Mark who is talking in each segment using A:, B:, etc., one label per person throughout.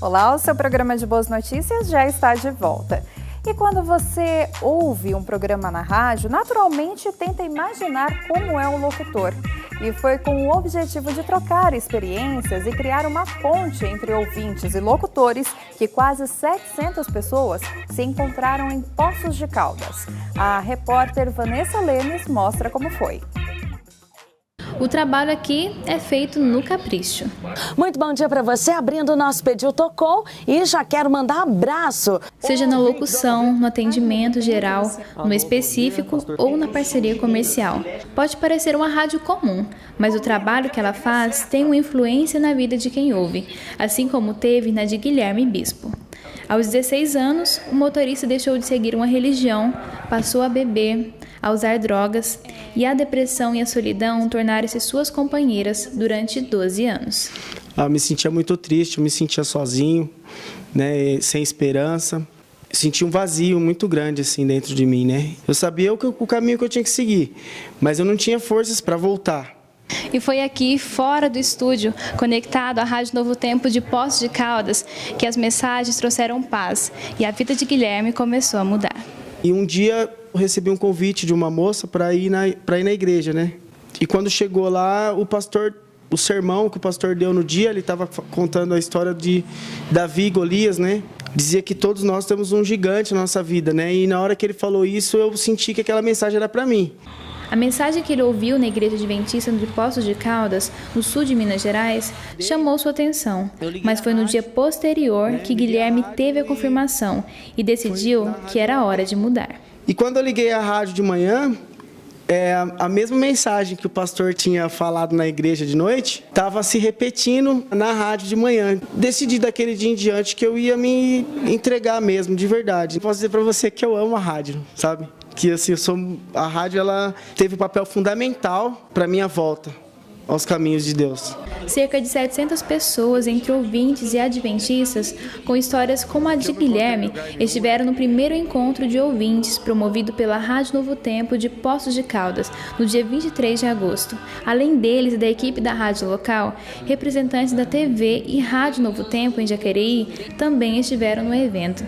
A: Olá, o seu programa de boas notícias já está de volta. E quando você ouve um programa na rádio, naturalmente tenta imaginar como é o locutor. E foi com o objetivo de trocar experiências e criar uma ponte entre ouvintes e locutores que quase 700 pessoas se encontraram em Poços de Caldas. A repórter Vanessa Lemes mostra como foi.
B: O trabalho aqui é feito no capricho.
C: Muito bom dia para você, abrindo o nosso Pediu Tocou e já quero mandar abraço.
B: Seja na locução, no atendimento geral, no específico ou na parceria comercial. Pode parecer uma rádio comum, mas o trabalho que ela faz tem uma influência na vida de quem ouve, assim como teve na de Guilherme Bispo. Aos 16 anos, o motorista deixou de seguir uma religião, passou a beber, a usar drogas, e a depressão e a solidão tornaram-se suas companheiras durante 12 anos.
D: Eu me sentia muito triste, eu me sentia sozinho, né, sem esperança. Senti um vazio muito grande assim dentro de mim, né? Eu sabia o caminho que eu tinha que seguir, mas eu não tinha forças para voltar.
B: E foi aqui, fora do estúdio, conectado à Rádio Novo Tempo de Poços de Caldas, que as mensagens trouxeram paz e a vida de Guilherme começou a mudar.
D: E um dia eu recebi um convite de uma moça para ir na igreja, né? E quando chegou lá, o sermão que o pastor deu no dia, ele estava contando a história de Davi e Golias, né? Dizia que todos nós temos um gigante na nossa vida, né? E na hora que ele falou isso, eu senti que aquela mensagem era para mim.
B: A mensagem que ele ouviu na Igreja Adventista de Poços de Caldas, no sul de Minas Gerais, chamou sua atenção, mas foi no dia posterior que Guilherme teve a confirmação e decidiu que era hora de mudar.
D: E quando eu liguei a rádio de manhã, a mesma mensagem que o pastor tinha falado na igreja de noite, estava se repetindo na rádio de manhã. Decidi daquele dia em diante que eu ia me entregar mesmo, de verdade. Posso dizer para você que eu amo a rádio, sabe? Que assim, a rádio ela teve um papel fundamental para minha volta aos caminhos de Deus.
B: Cerca de 700 pessoas, entre ouvintes e adventistas, com histórias como a de Guilherme, estiveram no primeiro encontro de ouvintes promovido pela Rádio Novo Tempo de Poços de Caldas, no dia 23 de agosto. Além deles e da equipe da rádio local, representantes da TV e Rádio Novo Tempo em Jacareí também estiveram no evento.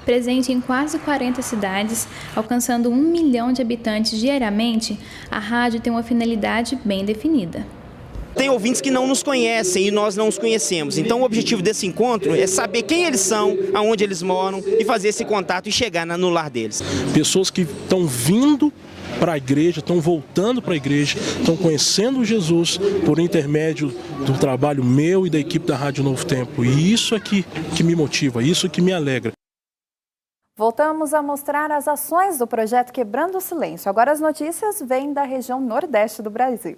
B: Presente em quase 40 cidades, alcançando 1 milhão de habitantes diariamente, a rádio tem uma finalidade bem definida.
E: Tem ouvintes que não nos conhecem e nós não os conhecemos. Então o objetivo desse encontro é saber quem eles são, aonde eles moram e fazer esse contato e chegar no lar deles.
F: Pessoas que estão vindo para a igreja, estão voltando para a igreja, estão conhecendo Jesus por intermédio do trabalho meu e da equipe da Rádio Novo Tempo. E isso é que me motiva, isso que me alegra.
A: Voltamos a mostrar as ações do projeto Quebrando o Silêncio. Agora as notícias vêm da região nordeste do Brasil.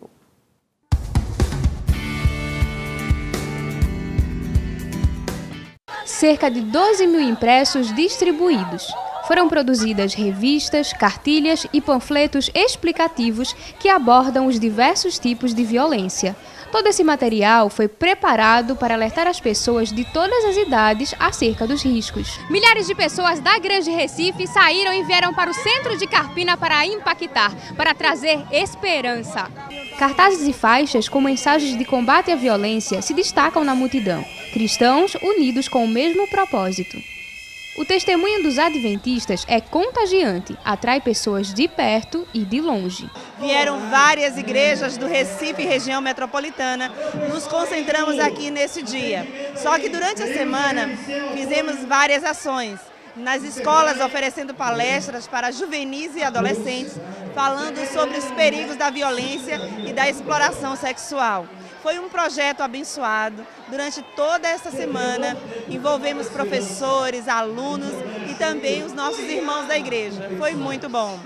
G: Cerca de 12 mil impressos distribuídos. Foram produzidas revistas, cartilhas e panfletos explicativos que abordam os diversos tipos de violência. Todo esse material foi preparado para alertar as pessoas de todas as idades acerca dos riscos. Milhares de pessoas da Grande Recife saíram e vieram para o centro de Carpina para impactar, para trazer esperança. Cartazes e faixas com mensagens de combate à violência se destacam na multidão. Cristãos unidos com o mesmo propósito. O testemunho dos adventistas é contagiante, atrai pessoas de perto e de longe.
H: Vieram várias igrejas do Recife e região metropolitana, nos concentramos aqui nesse dia. Só que durante a semana fizemos várias ações, nas escolas oferecendo palestras para juvenis e adolescentes, falando sobre os perigos da violência e da exploração sexual. Foi um projeto abençoado. Durante toda essa semana, envolvemos professores, alunos e também os nossos irmãos da igreja. Foi muito bom.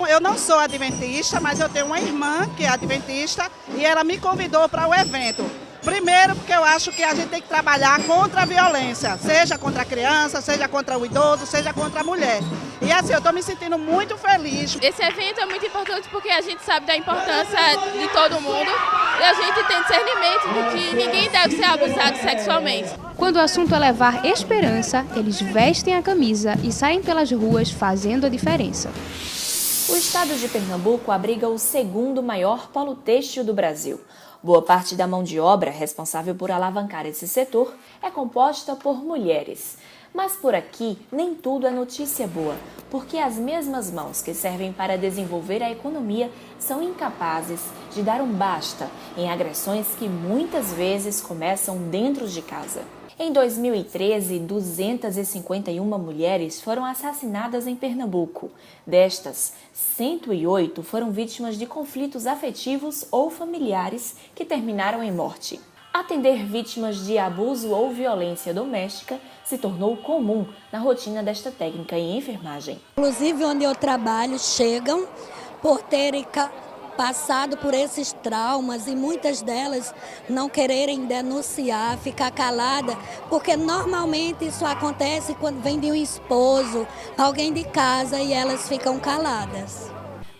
I: Eu não sou adventista, mas eu tenho uma irmã que é adventista e ela me convidou para o evento. Primeiro, porque eu acho que a gente tem que trabalhar contra a violência, seja contra a criança, seja contra o idoso, seja contra a mulher. E assim, eu estou me sentindo muito feliz.
J: Esse evento é muito importante porque a gente sabe da importância de todo mundo e a gente tem discernimento de que ninguém deve ser abusado sexualmente.
G: Quando o assunto é levar esperança, eles vestem a camisa e saem pelas ruas fazendo a diferença.
K: O estado de Pernambuco abriga o segundo maior polo têxtil do Brasil. Boa parte da mão de obra responsável por alavancar esse setor é composta por mulheres. Mas por aqui, nem tudo é notícia boa, porque as mesmas mãos que servem para desenvolver a economia são incapazes de dar um basta em agressões que muitas vezes começam dentro de casa. Em 2013, 251 mulheres foram assassinadas em Pernambuco. Destas, 108 foram vítimas de conflitos afetivos ou familiares que terminaram em morte. Atender vítimas de abuso ou violência doméstica se tornou comum na rotina desta técnica em enfermagem.
L: Inclusive, onde eu trabalho, chegam por terem passado por esses traumas e muitas delas não quererem denunciar, ficar calada, porque normalmente isso acontece quando vem de um esposo, alguém de casa, e elas ficam caladas.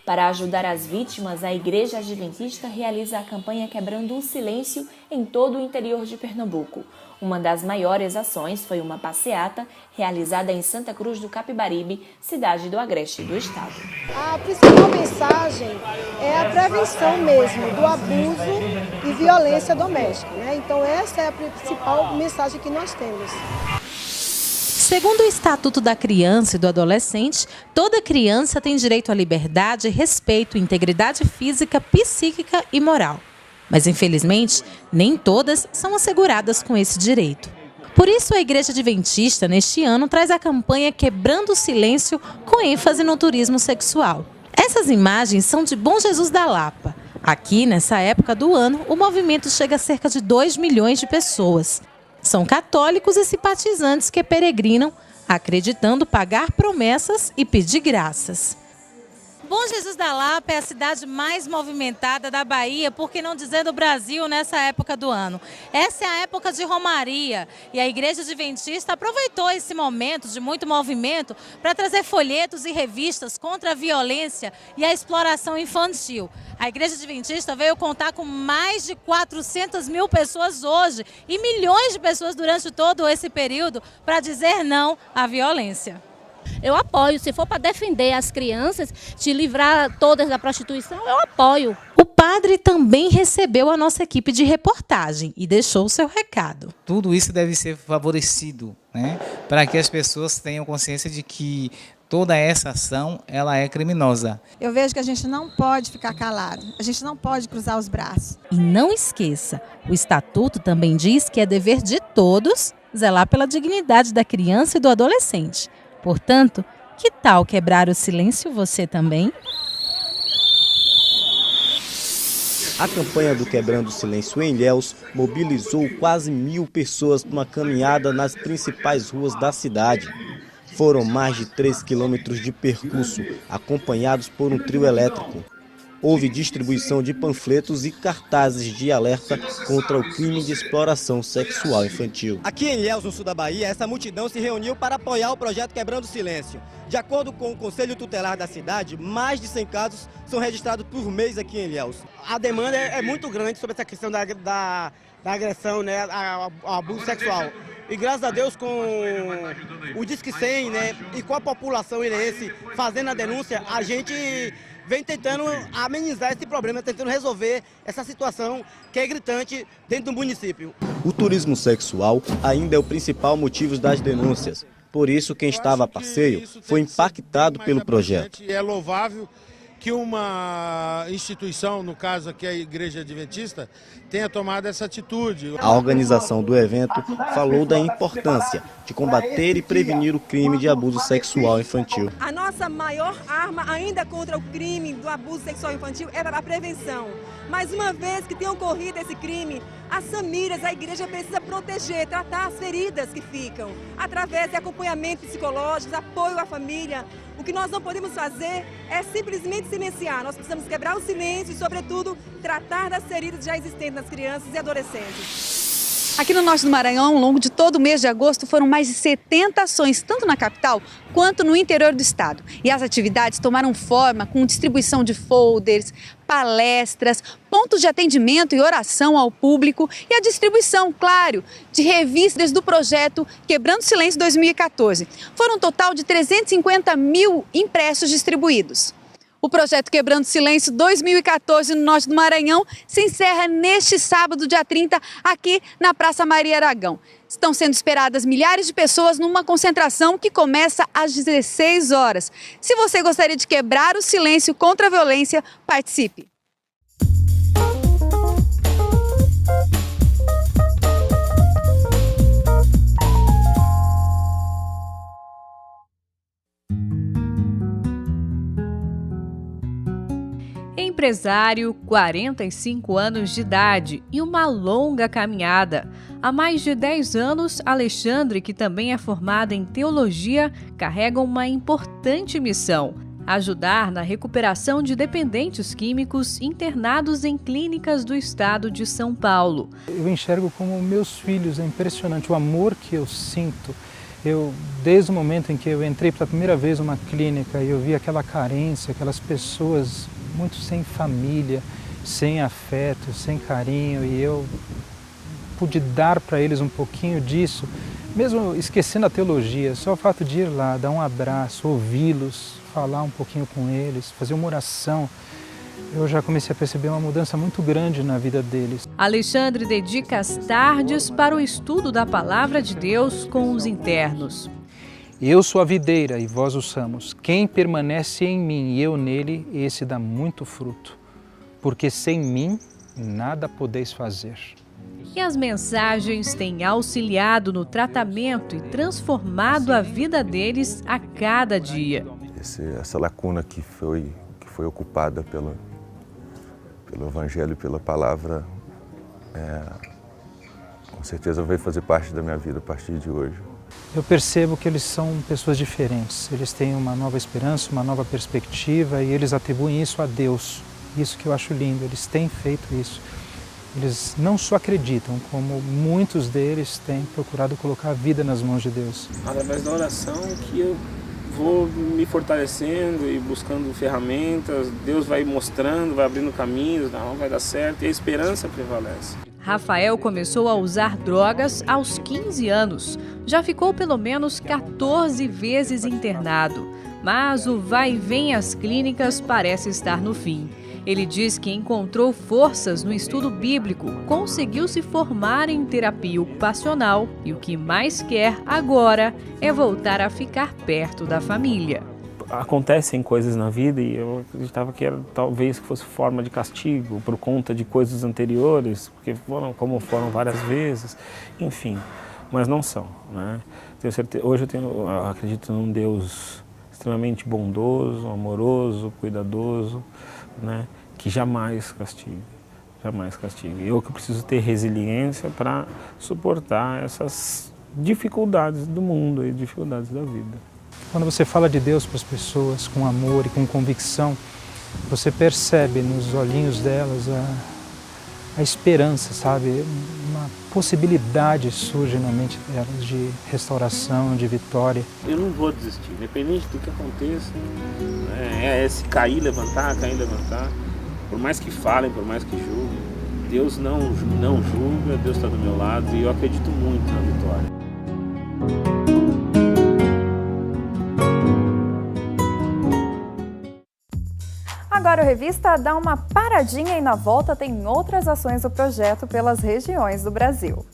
K: Para ajudar as vítimas, a Igreja Adventista realiza a campanha Quebrando o Silêncio em todo o interior de Pernambuco. Uma das maiores ações foi uma passeata realizada em Santa Cruz do Capibaribe, cidade do Agreste do estado.
M: A principal mensagem é a prevenção mesmo do abuso e violência doméstica, né? Então essa é a principal mensagem que nós temos.
N: Segundo o Estatuto da Criança e do Adolescente, toda criança tem direito à liberdade, respeito, integridade física, psíquica e moral. Mas, infelizmente, nem todas são asseguradas com esse direito. Por isso, a Igreja Adventista, neste ano, traz a campanha Quebrando o Silêncio, com ênfase no turismo sexual. Essas imagens são de Bom Jesus da Lapa. Aqui, nessa época do ano, o movimento chega a cerca de 2 milhões de pessoas. São católicos e simpatizantes que peregrinam, acreditando pagar promessas e pedir graças. Bom Jesus da Lapa é a cidade mais movimentada da Bahia, por que não dizer do Brasil, nessa época do ano. Essa é a época de Romaria e a Igreja Adventista aproveitou esse momento de muito movimento para trazer folhetos e revistas contra a violência e a exploração infantil. A Igreja Adventista veio contar com mais de 400 mil pessoas hoje e milhões de pessoas durante todo esse período para dizer não à violência.
O: Eu apoio, se for para defender as crianças, te livrar todas da prostituição, eu apoio.
N: O padre também recebeu a nossa equipe de reportagem e deixou o seu recado.
P: Tudo isso deve ser favorecido, né, para que as pessoas tenham consciência de que toda essa ação ela é criminosa.
Q: Eu vejo que a gente não pode ficar calado, a gente não pode cruzar os braços.
N: E não esqueça, o Estatuto também diz que é dever de todos zelar pela dignidade da criança e do adolescente. Portanto, que tal quebrar o silêncio você também?
R: A campanha do Quebrando o Silêncio em Ilhéus mobilizou quase 1.000 pessoas numa caminhada nas principais ruas da cidade. Foram mais de 3 quilômetros de percurso, acompanhados por um trio elétrico. Houve distribuição de panfletos e cartazes de alerta contra o crime de exploração sexual infantil.
S: Aqui em Ilhéus, no sul da Bahia, essa multidão se reuniu para apoiar o projeto Quebrando o Silêncio. De acordo com o Conselho Tutelar da cidade, mais de 100 casos são registrados por mês aqui em Ilhéus.
D: A demanda é muito grande sobre essa questão da agressão, né, ao abuso sexual. E graças a Deus, com o Disque 100, né, e com a população ilhéense fazendo a denúncia, a gente vem tentando amenizar esse problema, tentando resolver essa situação que é gritante dentro do município.
R: O turismo sexual ainda é o principal motivo das denúncias. Por isso, quem estava a passeio foi impactado pelo projeto.
T: É louvável que uma instituição, no caso aqui a Igreja Adventista, tenha tomado essa atitude.
R: A organização do evento falou da importância de combater e prevenir o crime de abuso sexual infantil.
U: A nossa maior arma ainda contra o crime do abuso sexual infantil é a prevenção. Mas uma vez que tenha ocorrido esse crime, as famílias, a igreja precisa proteger, tratar as feridas que ficam, através de acompanhamento psicológico, apoio à família. O que nós não podemos fazer é simplesmente silenciar, nós precisamos quebrar o silêncio e, sobretudo, tratar das feridas já existentes nas crianças e adolescentes.
V: Aqui no norte do Maranhão, ao longo de todo o mês de agosto, foram mais de 70 ações, tanto na capital quanto no interior do estado. E as atividades tomaram forma com distribuição de folders, palestras, pontos de atendimento e oração ao público e a distribuição, claro, de revistas do projeto Quebrando o Silêncio 2014. Foram um total de 350 mil impressos distribuídos. O projeto Quebrando Silêncio 2014 no norte do Maranhão se encerra neste sábado, dia 30, aqui na Praça Maria Aragão. Estão sendo esperadas milhares de pessoas numa concentração que começa às 16 horas. Se você gostaria de quebrar o silêncio contra a violência, participe!
B: Empresário, 45 anos de idade e uma longa caminhada. Há mais de 10 anos, Alexandre, que também é formado em teologia, carrega uma importante missão: ajudar na recuperação de dependentes químicos internados em clínicas do estado de São Paulo.
C: Eu enxergo como meus filhos, é impressionante o amor que eu sinto. Desde o momento em que eu entrei pela primeira vez numa clínica e eu vi aquela carência, aquelas pessoas muito sem família, sem afeto, sem carinho, e eu pude dar para eles um pouquinho disso, mesmo esquecendo a teologia, só o fato de ir lá, dar um abraço, ouvi-los, falar um pouquinho com eles, fazer uma oração, eu já comecei a perceber uma mudança muito grande na vida deles.
B: Alexandre dedica as tardes para o estudo da Palavra de Deus com os internos.
C: Eu sou a videira e vós os ramos. Quem permanece em mim e eu nele, esse dá muito fruto. Porque sem mim, nada podeis fazer.
B: E as mensagens têm auxiliado no tratamento e transformado a vida deles a cada dia.
W: Essa lacuna que foi ocupada pelo Evangelho e pela Palavra, com certeza vai fazer parte da minha vida a partir de hoje.
C: Eu percebo que eles são pessoas diferentes, eles têm uma nova esperança, uma nova perspectiva e eles atribuem isso a Deus. Isso que eu acho lindo, eles têm feito isso. Eles não só acreditam, como muitos deles têm procurado colocar a vida nas mãos de Deus.
X: Através da oração que eu vou me fortalecendo e buscando ferramentas, Deus vai mostrando, vai abrindo caminhos, não vai dar certo e a esperança prevalece.
B: Rafael começou a usar drogas aos 15 anos. Já ficou pelo menos 14 vezes internado. Mas o vai e vem às clínicas parece estar no fim. Ele diz que encontrou forças no estudo bíblico, conseguiu se formar em terapia ocupacional e o que mais quer agora é voltar a ficar perto da família.
X: Acontecem coisas na vida e eu acreditava que talvez fosse forma de castigo por conta de coisas anteriores, porque como foram várias vezes, enfim, mas não são, né? Tenho certeza, hoje eu acredito num Deus extremamente bondoso, amoroso, cuidadoso, né? Que jamais castiga, jamais castiga. Eu que preciso ter resiliência para suportar essas dificuldades do mundo e dificuldades da vida.
C: Quando você fala de Deus para as pessoas com amor e com convicção, você percebe nos olhinhos delas a esperança, sabe? Uma possibilidade surge na mente delas de restauração, de vitória.
X: Eu não vou desistir, independente do que aconteça, é se cair, levantar, por mais que falem, por mais que julguem, Deus não julga, Deus está do meu lado e eu acredito muito na vitória.
A: Agora o Revista dá uma paradinha e na volta tem outras ações do projeto pelas regiões do Brasil.